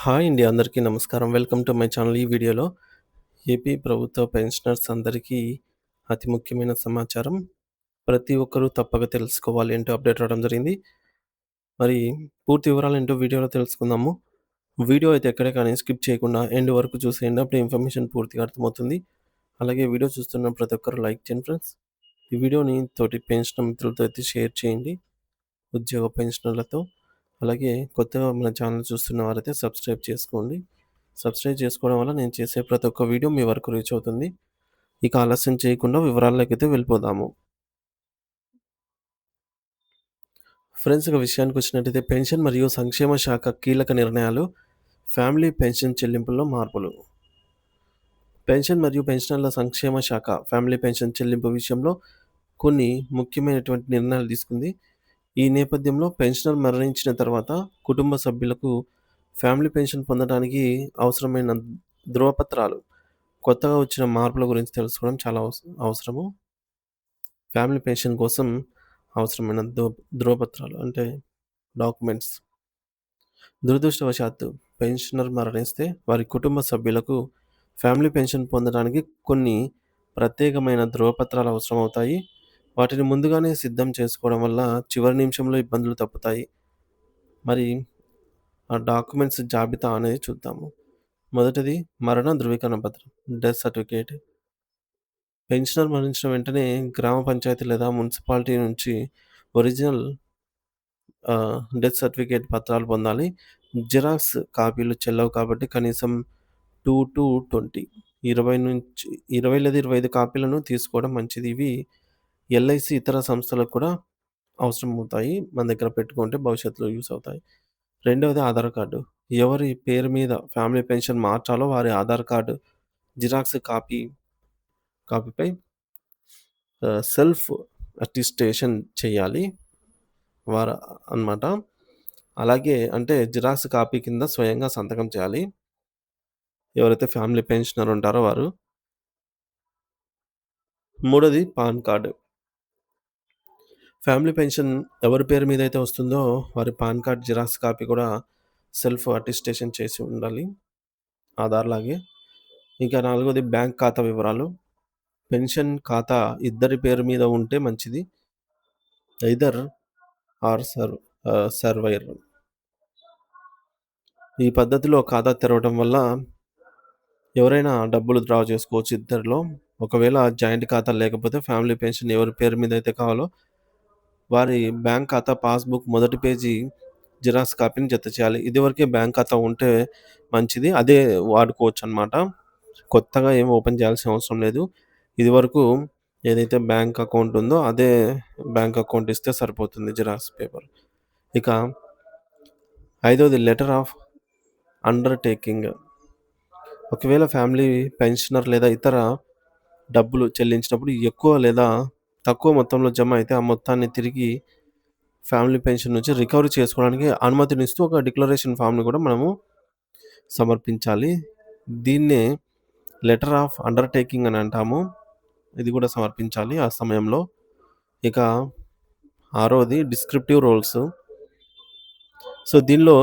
Hi అండి. అందరికీ నమస్కారం. Welcome to my channel. ఈ వీడియోలో ఏపీ ప్రభుత్వ పెన్షనర్స్ అందరికీ అతి ముఖ్యమైన సమాచారం. ప్రతి ఒక్కరూ తప్పక తెలుసుకోవాలి అంటూ అప్డేట్ రావడం జరిగింది. మరి పూర్తి వివరాలేంటో వీడియోలో తెలుసుకుందాము. వీడియో అయితే ఎక్కడే కానీ స్కిప్ చేయకుండా ఎండ్ వరకు చూసేయండి. అప్పుడు ఇన్ఫర్మేషన్ పూర్తిగా అర్థమవుతుంది. అలాగే వీడియో చూస్తున్న ప్రతి ఒక్కరు లైక్ చేయండి ఫ్రెండ్స్. ఈ వీడియోని తోటి పెన్షనర్ మిత్రులతో అయితే షేర్ చేయండి. ఉద్యోగ పెన్షనర్లతో. అలాగే కొత్తగా మన ఛానల్ చూస్తున్న వారైతే సబ్స్క్రైబ్ చేసుకోండి. సబ్స్క్రైబ్ చేసుకోవడం వల్ల నేను చేసే ప్రతి ఒక్క వీడియో మీ వరకు రీచ్ అవుతుంది. ఇక ఆలస్యం చేయకుండా వివరాల్లోకైతే వెళ్ళిపోదాము. ఫ్రెండ్స్, ఇక విషయానికొచ్చినట్టయితే పెన్షన్ మరియు సంక్షేమ శాఖ కీలక నిర్ణయాలు, ఫ్యామిలీ పెన్షన్ చెల్లింపుల్లో మార్పులు. పెన్షన్ మరియు పెన్షనర్ల సంక్షేమ శాఖ ఫ్యామిలీ పెన్షన్ చెల్లింపు విషయంలో కొన్ని ముఖ్యమైనటువంటి నిర్ణయాలు తీసుకుంది. ఈ నేపథ్యంలో పెన్షనర్ మరణించిన తర్వాత కుటుంబ సభ్యులకు ఫ్యామిలీ పెన్షన్ పొందడానికి అవసరమైన ధృవపత్రాలు, కొత్తగా వచ్చిన మార్పుల గురించి తెలుసుకోవడం చాలా అవసరము. ఫ్యామిలీ పెన్షన్ కోసం అవసరమైన ధృవపత్రాలు అంటే డాక్యుమెంట్స్. దురదృష్టవశాత్తు పెన్షనర్ మరణిస్తే వారి కుటుంబ సభ్యులకు ఫ్యామిలీ పెన్షన్ పొందడానికి కొన్ని ప్రత్యేకమైన ధృవపత్రాలు అవసరమవుతాయి. వాటిని ముందుగానే సిద్ధం చేసుకోవడం వల్ల చివరి నిమిషంలో ఇబ్బందులు తప్పుతాయి. మరి ఆ డాక్యుమెంట్స్ జాబితా అనేది చూద్దాము. మొదటిది మరణ ధృవీకరణ పత్రం, డెత్ సర్టిఫికేట్. పెన్షనర్ మరణించిన వెంటనే గ్రామ పంచాయతీ లేదా మున్సిపాలిటీ నుంచి ఒరిజినల్ డెత్ సర్టిఫికేట్ పత్రాలు పొందాలి. జిరాక్స్ కాపీలు చెల్లవు కాబట్టి కనీసం 2-20 20 లేదా 25 కాపీలను తీసుకోవడం మంచిది. ఇవి ఎల్ఐసి ఇతర సంస్థలకు కూడా అవసరమవుతాయి. మన దగ్గర పెట్టుకుంటే భవిష్యత్తులో యూజ్ అవుతాయి. రెండవది ఆధార్ కార్డు. ఎవరి పేరు మీద ఫ్యామిలీ పెన్షన్ మార్చాలో వారి ఆధార్ కార్డు జిరాక్స్ కాపీపై సెల్ఫ్ అటెస్టేషన్ చేయాలి వారు అన్నమాట. అలాగే అంటే జిరాక్స్ కాపీ కింద స్వయంగా సంతకం చేయాలి ఎవరైతే ఫ్యామిలీ పెన్షనర్ ఉంటారో వారు. మూడోది పాన్ కార్డు. ఫ్యామిలీ పెన్షన్ ఎవరి పేరు మీద అయితే వస్తుందో వారి పాన్ కార్డ్ జిరాక్స్ కాపీ కూడా సెల్ఫ్ అటెస్టేషన్ చేసి ఉండాలి ఆధార్ లాగే. ఇంకా నాలుగోది బ్యాంక్ ఖాతా వివరాలు. పెన్షన్ ఖాతా ఇద్దరి పేరు మీద ఉంటే మంచిది. Either or survivor. ఈ పద్ధతిలో ఖాతా తెరవడం వల్ల ఎవరైనా డబ్బులు డ్రా చేసుకోవచ్చు ఇద్దరిలో. ఒకవేళ జాయింట్ ఖాతా లేకపోతే ఫ్యామిలీ పెన్షన్ ఎవరి పేరు మీద అయితే కావాలో వారి బ్యాంక్ ఖాతా పాస్బుక్ మొదటి పేజీ జిరాక్స్ కాపీని జత చేయాలి. ఇదివరకే బ్యాంక్ ఖాతా ఉంటే మంచిది. అదే వాడుకోవచ్చు అన్నమాట. కొత్తగా ఏం ఓపెన్ చేయాల్సిన అవసరం లేదు. ఇదివరకు ఏదైతే బ్యాంక్ అకౌంట్ ఉందో అదే బ్యాంక్ అకౌంట్ ఇస్తే సరిపోతుంది జిరాక్స్ పేపర్. ఇక ఐదవది లెటర్ ఆఫ్ అండర్‌టేకింగ్. ఒకవేళ ఫ్యామిలీ పెన్షనర్ లేదా ఇతర డబ్బులు చెల్లించినప్పుడు ఎక్కువ లేదా తక్కువ మొత్తంలో జమ అయితే ఆ మొత్తాన్ని తిరిగి ఫ్యామిలీ పెన్షన్ నుంచి రికవరీ చేసుకోవడానికి అనుమతినిస్తూ ఒక డిక్లరేషన్ ఫామ్‌ని కూడా మనము సమర్పించాలి. దీన్నే లెటర్ ఆఫ్ అండర్‌టేకింగ్ అని అంటాము. ఇది కూడా సమర్పించాలి ఆ సమయంలో. ఇక ఆరోది డిస్క్రిప్టివ్ రోల్స్. సో, దీనిలో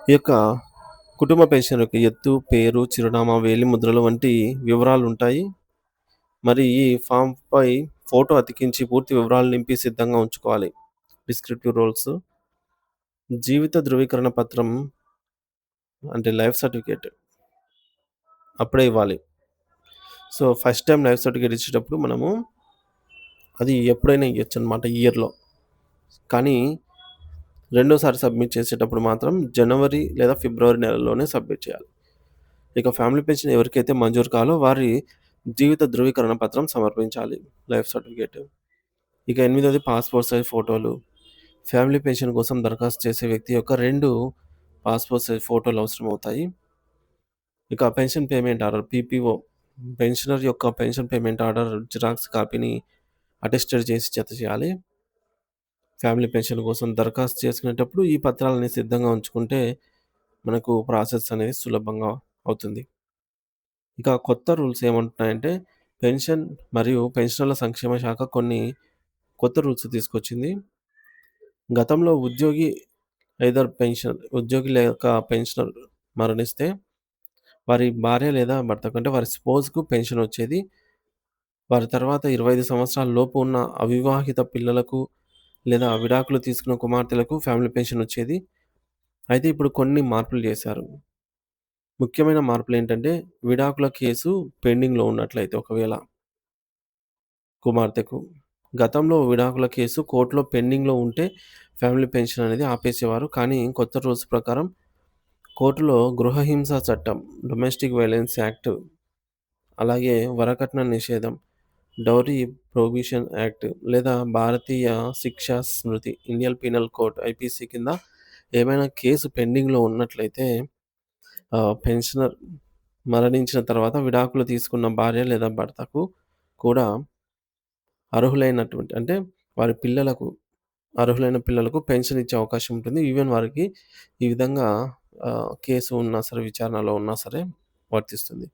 ఈ యొక్క కుటుంబ పెన్షన్ యొక్క ఎత్తు, పేరు, చిరునామా, వేలిముద్రలు వంటి వివరాలుంటాయి. మరి ఈ ఫామ్‌పై ఫోటో అతికించి పూర్తి వివరాలు నింపి సిద్ధంగా ఉంచుకోవాలి. Descriptive roles. జీవిత ధృవీకరణ పత్రం అంటే లైఫ్ సర్టిఫికేట్ అప్పుడే ఇవ్వాలి. So, first time life certificate ఇచ్చేటప్పుడు మనము అది ఎప్పుడైనా ఇయ్యొచ్చనమాట ఇయర్‌లో. కానీ రెండోసారి సబ్మిట్ చేసేటప్పుడు మాత్రం జనవరి లేదా ఫిబ్రవరి నెలలోనే సబ్మిట్ చేయాలి. ఇక ఫ్యామిలీ పెన్షన్ ఎవరికైతే మంజూరు కావాలో వారి జీవిత ధృవీకరణ పత్రం సమర్పించాలి. Life certificate. ఇక ఎనిమిదవది పాస్‌పోర్ట్ సైజ్ ఫోటోలు. ఫ్యామిలీ పెన్షన్ కోసం దరఖాస్తు చేసే వ్యక్తి యొక్క 2 పాస్‌పోర్ట్ సైజ్ ఫోటోలు అవసరమవుతాయి. ఇక pension payment order PPO. Pensioner యొక్క పెన్షన్ పేమెంట్ ఆర్డర్ జిరాక్స్ కాపీని అటెస్టెడ్ చేసి జత చేయాలి. ఫ్యామిలీ పెన్షన్ కోసం దరఖాస్తు చేసుకునేటప్పుడు ఈ పత్రాలని సిద్ధంగా ఉంచుకుంటే మనకు ప్రాసెస్ అనేది సులభంగా అవుతుంది. ఇక కొత్త రూల్స్ ఏమంటున్నాయంటే పెన్షన్ మరియు పెన్షనర్ల సంక్షేమ శాఖ కొన్ని కొత్త రూల్స్ తీసుకొచ్చింది. గతంలో ఉద్యోగి ఐదర్ పెన్షనర్ ఉద్యోగి లేక పెన్షనర్ మరణిస్తే వారి భార్య లేదా భర్తకు అంటే వారి స్పౌస్‌కు పెన్షనొచ్చేది. వారి తర్వాత 25 సంవత్సరాల లోపు ఉన్న అవివాహిత పిల్లలకు లేదా విడాకులు తీసుకున్న కుమార్తెలకు ఫ్యామిలీ పెన్షనొచ్చేది. అయితే ఇప్పుడు కొన్ని మార్పులు చేశారు. ముఖ్యమైన మార్పులేంటంటే విడాకుల కేసు పెండింగ్‌లో ఉన్నట్లయితే ఒకవేళ కుమార్తెకు. గతంలో విడాకుల కేసు కోర్టులో పెండింగ్‌లో ఉంటే ఫ్యామిలీ పెన్షన్ అనేది ఆపేసేవారు. కానీ కొత్త రూల్స్ ప్రకారం కోర్టులో గృహహింస చట్టం, డొమెస్టిక్ వయలెన్స్ యాక్ట్, అలాగే వరకట్న నిషేధం, డౌరీ ప్రొహిబిషన్ యాక్ట్ లేదా భారతీయ శిక్షా స్మృతి ఇండియన్ పీనల్ కోడ్ ఐపీసీ కింద ఏమైనా కేసు పెండింగ్‌లో ఉన్నట్లయితే పెన్షనర్ మరణించిన తర్వాత విడాకులు తీసుకున్న భార్య లేదా భర్తకు కూడా అర్హులైనటువంటి అంటే వారి పిల్లలకు అర్హులైన పిల్లలకు పెన్షన్ ఇచ్చే అవకాశం ఉంటుంది. ఈవెన్ వారికి ఈ విధంగా కేసు ఉన్నా సరే, విచారణలో ఉన్నా సరే వర్తిస్తుంది.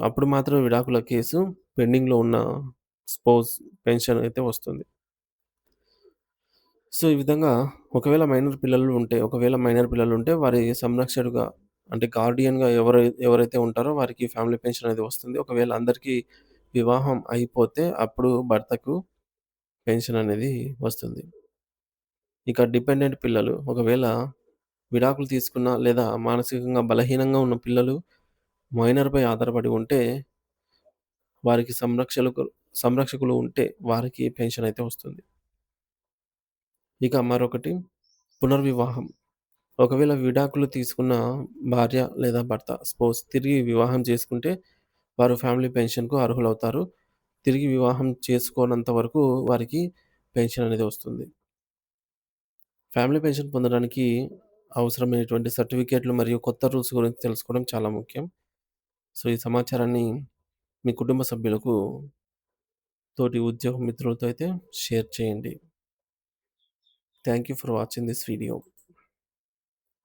అప్పుడు మాత్రం విడాకుల కేసు పెండింగ్‌లో ఉన్న స్పౌస్ పెన్షన్ అయితే వస్తుంది. సో, ఈ విధంగా ఒకవేళ మైనర్ పిల్లలుంటే వారి సంరక్షకుడుగా అంటే గార్డియన్‌గా ఎవరైతే ఉంటారో వారికి ఫ్యామిలీ పెన్షన్ అనేది వస్తుంది. ఒకవేళ అందరికీ వివాహం అయిపోతే అప్పుడు భర్తకు పెన్షన్ అనేది వస్తుంది. ఇక డిపెండెంట్ పిల్లలు ఒకవేళ విడాకులు తీసుకున్న లేదా మానసికంగా బలహీనంగా ఉన్న పిల్లలు మైనర్‌పై ఆధారపడి ఉంటే వారికి సంరక్షకులు ఉంటే వారికి పెన్షన్ అయితే వస్తుంది. ఇక మరొకటి పునర్వివాహం. ఒకవేళ విడాకులు తీసుకున్న భార్య లేదా భర్త తిరిగి వివాహం చేసుకుంటే వారు ఫ్యామిలీ పెన్షన్‌కు అర్హులవుతారు. తిరిగి వివాహం చేసుకోనంత వరకు వారికి పెన్షన్ అనేది వస్తుంది. ఫ్యామిలీ పెన్షన్ పొందడానికి అవసరమైనటువంటి సర్టిఫికేట్‌లు మరియు కొత్త రూల్స్ గురించి తెలుసుకోవడం చాలా ముఖ్యం. సో, ఈ సమాచారాన్ని మీ కుటుంబ సభ్యులకు, తోటి ఉద్యోగ మిత్రులతో అయితే షేర్ చేయండి. Thank you for watching this video.